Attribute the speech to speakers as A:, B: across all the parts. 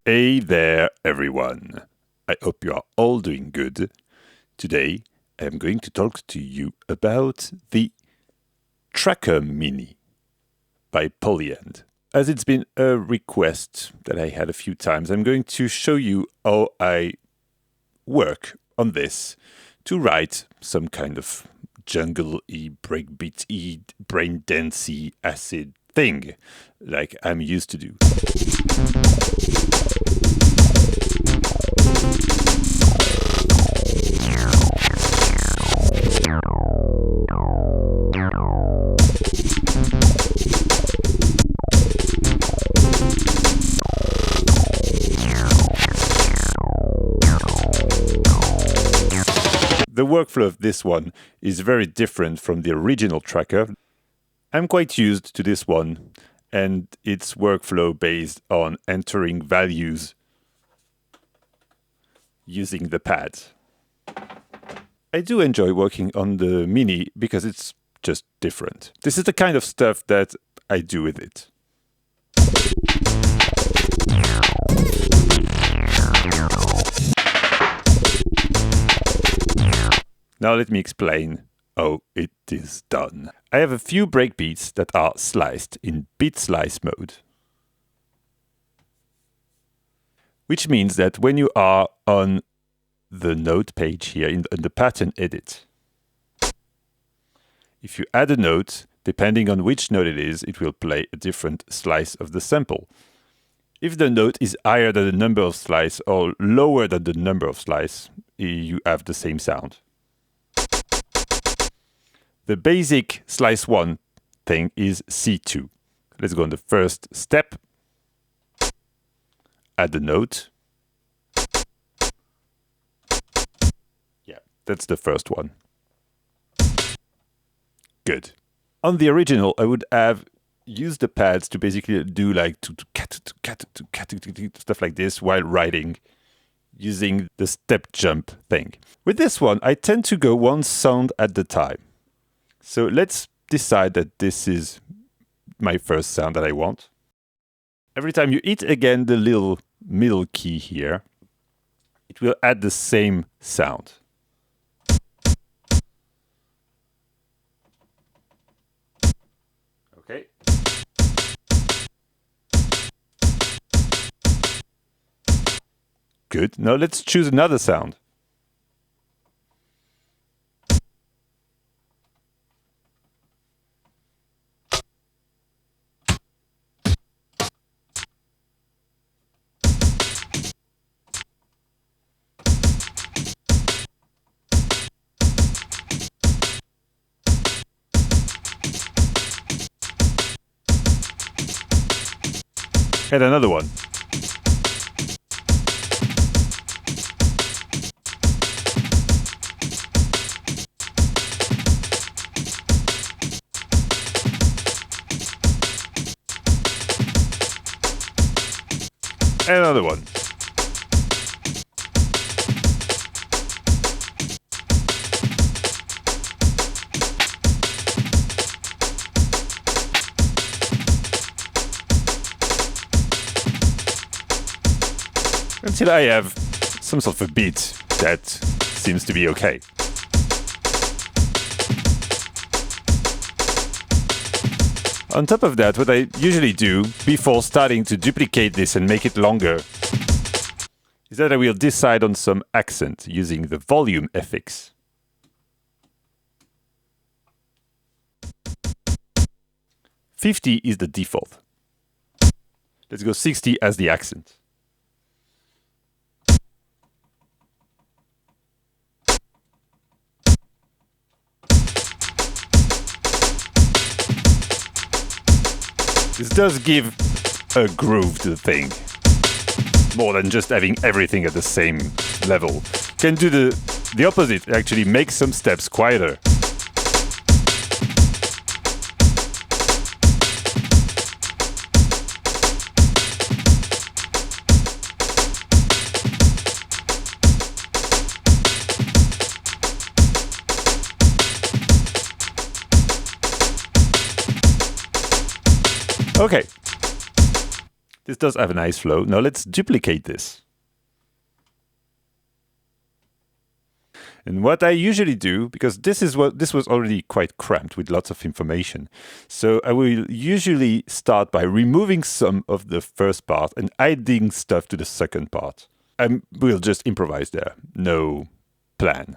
A: Hey there, everyone. I hope you are all doing good. Today, I am going to talk to you about the Tracker Mini by Polyend. As it's been a request that I had a few times, I'm going to show you how I work on this to write some kind of jungle-y, breakbeat-y, brain-dancey acid thing like I'm used to do. The workflow of this one is very different from the original tracker. I'm quite used to this one and its workflow based on entering values using the pad. I do enjoy working on the Mini because it's just different. This is the kind of stuff that I do with it. Now let me explain how it is done. I have a few breakbeats that are sliced in beat slice mode. Which means that when you are on the note page here in the pattern edit, if you add a note, depending on which note it is, it will play a different slice of the sample. If the note is higher than the number of slice or lower than the number of slice, you have the same sound. The basic slice 1 thing is C2. Let's go on the first step. Add the note. Yeah, that's the first one. Good. On the original, I would have used the pads to basically do like stuff like this while writing, using the step jump thing. With this one, I tend to go one sound at the time. So let's decide that this is my first sound that I want. Every time you hit again the little middle key here, it will add the same sound. Okay. Good. Now let's choose another sound. And another one. And another one. Until I have some sort of a beat that seems to be okay. On top of that, what I usually do before starting to duplicate this and make it longer is that I will decide on some accent using the volume FX. "50" is the default. Let's go 60 as the accent. This does give a groove to the thing, more than just having everything at the same level. Can do the opposite, actually make some steps quieter. Okay, This does have a nice flow. Now let's duplicate this. And what I usually do, because this was already quite cramped with lots of information, so I will usually start by removing some of the first part and adding stuff to the second part. I will just improvise there, no plan.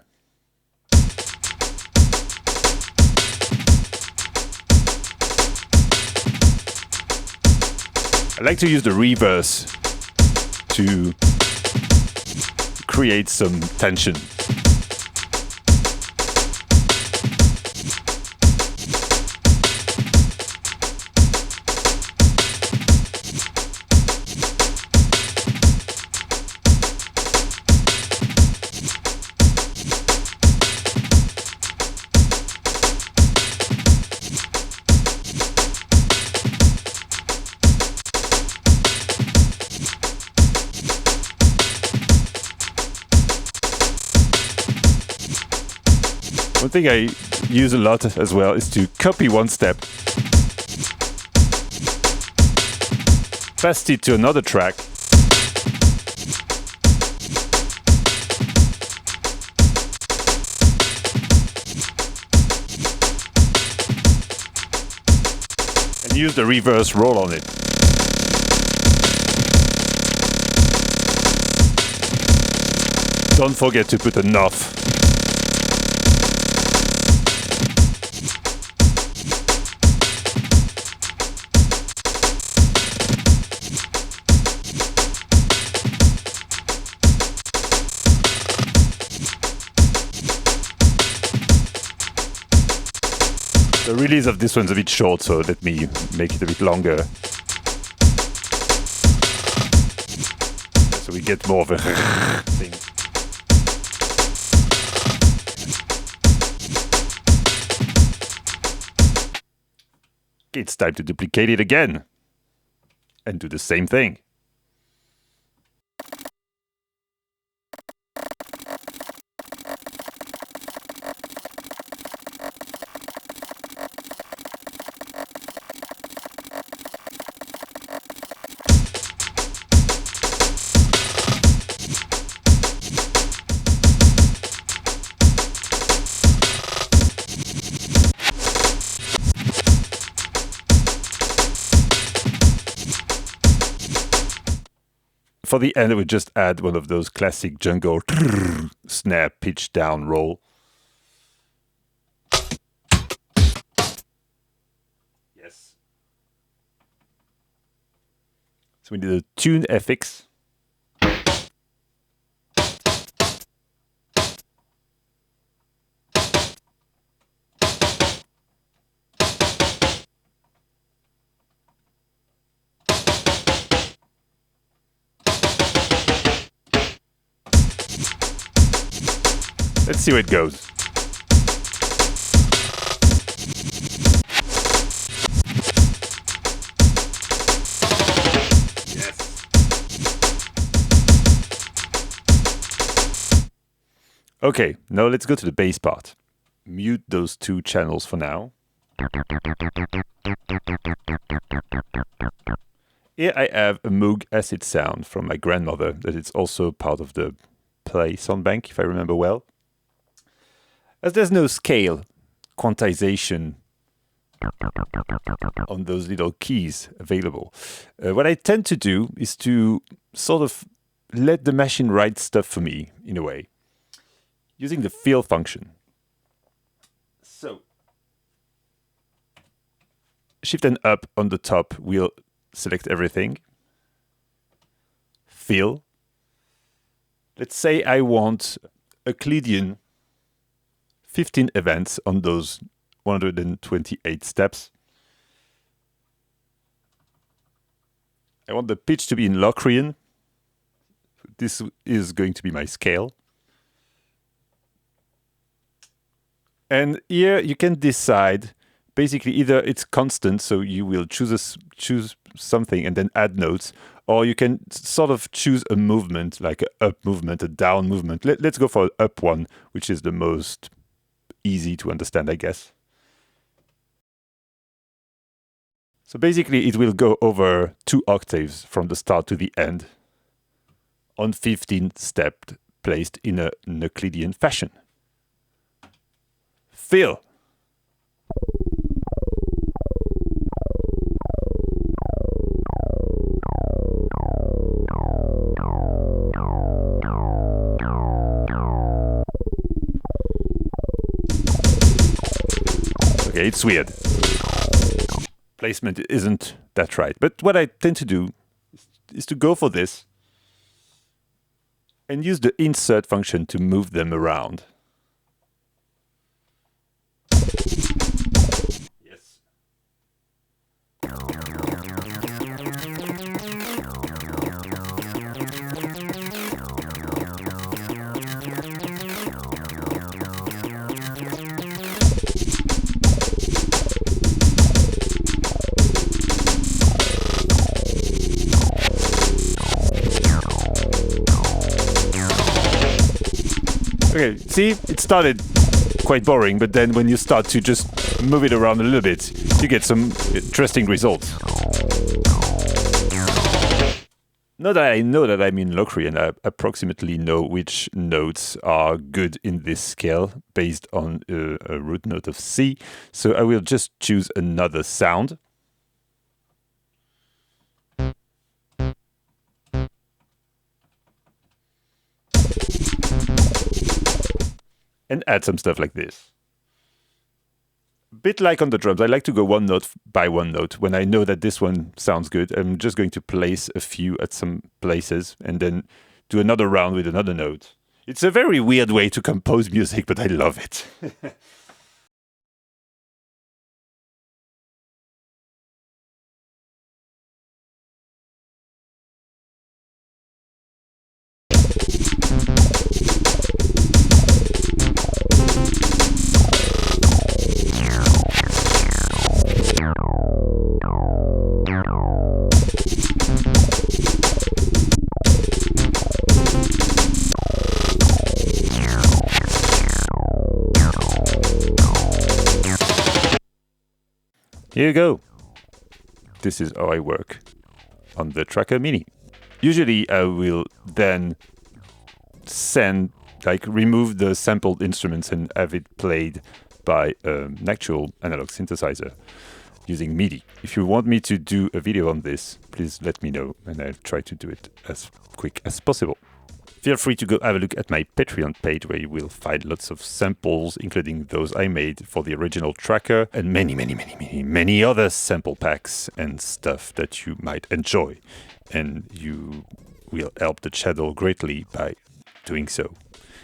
A: I like to use the reverse to create some tension. One thing I use a lot as well is to copy one step, paste it to another track, and use the reverse roll on it. Don't forget to put enough. The release of this one's a bit short, so let me make it a bit longer. So we get more of a thing. It's time to duplicate it again and do the same thing. For the end, I would just add one of those classic jungle snare pitch down roll. Yes. So we need a tune FX. Let's see where it goes. Yes. Okay, now let's go to the bass part. Mute those two channels for now. Here I have a Moog acid sound from my grandmother that is also part of the Play sound bank, if I remember well. As there's no scale quantization on those little keys available, what I tend to do is to sort of let the machine write stuff for me, in a way, using the fill function. So, Shift and up on the top will select everything. Fill. Let's say I want Euclidean 15 events on those 128 steps. I want the pitch to be in Locrian. This is going to be my scale. And here you can decide, basically either it's constant, so you will choose something and then add notes, or you can sort of choose a movement, like an up movement, a down movement. Let's go for an up one, which is the most easy to understand, I guess. So basically it will go over 2 octaves from the start to the end on 15 steps placed in a Euclidean fashion. Feel. Okay, it's weird. Placement isn't that right. But what I tend to do is to go for this and use the insert function to move them around. Yes. Okay, see, it started quite boring, but then when you start to just move it around a little bit, you get some interesting results. Now that I know that I'm in Locrian, I approximately know which notes are good in this scale based on a root note of C. So I will just choose another sound. And add some stuff like this. A bit like on the drums, I like to go one note by one note. When I know that this one sounds good, I'm just going to place a few at some places and then do another round with another note. It's a very weird way to compose music, but I love it. Here you go. This is how I work on the Tracker Mini. Usually I will then remove the sampled instruments and have it played by an actual analog synthesizer using MIDI. If you want me to do a video on this, please let me know and I'll try to do it as quick as possible. Feel free to go have a look at my Patreon page where you will find lots of samples, including those I made for the original tracker and many other sample packs and stuff that you might enjoy. And you will help the channel greatly by doing so.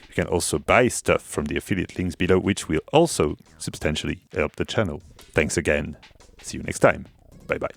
A: You can also buy stuff from the affiliate links below, which will also substantially help the channel. Thanks again. See you next time. Bye bye.